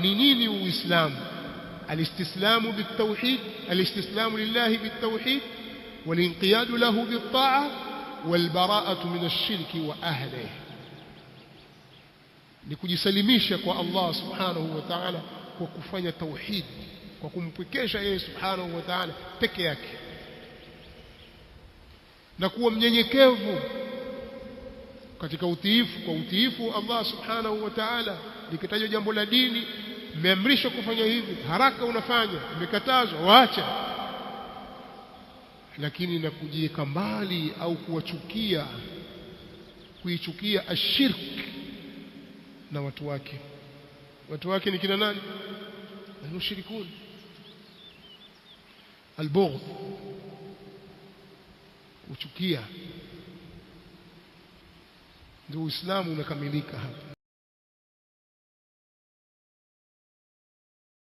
ni nini uislamu. Alistislamu bitawhid, alistislamu lillahi bitawhid, walinqiyadu lahu bitta'a, walbara'atu min ash-shirki wa ahlihi, ni kujisalimisha kwa Allah subhanahu wa ta'ala kwa kufanya tauhid, kwa kumpwekesha yeye subhanahu wa ta'ala peke yake, na kuwa mnyenyekevu katika utiifu, kwa utiifu Allah subhanahu wa ta'ala. Likitajwa jambo la dini, umeamrishwa kufanya hivi, haraka unafanya, umekatazwa waacha. Lakini na kujiweka mbali au kuwachukia, kuichukia ashirk na watu wake. Watu wake ni kina nani? Al-mushrikun, al-bughd, kuchukia. Ndio Uislamu umekamilika hapa.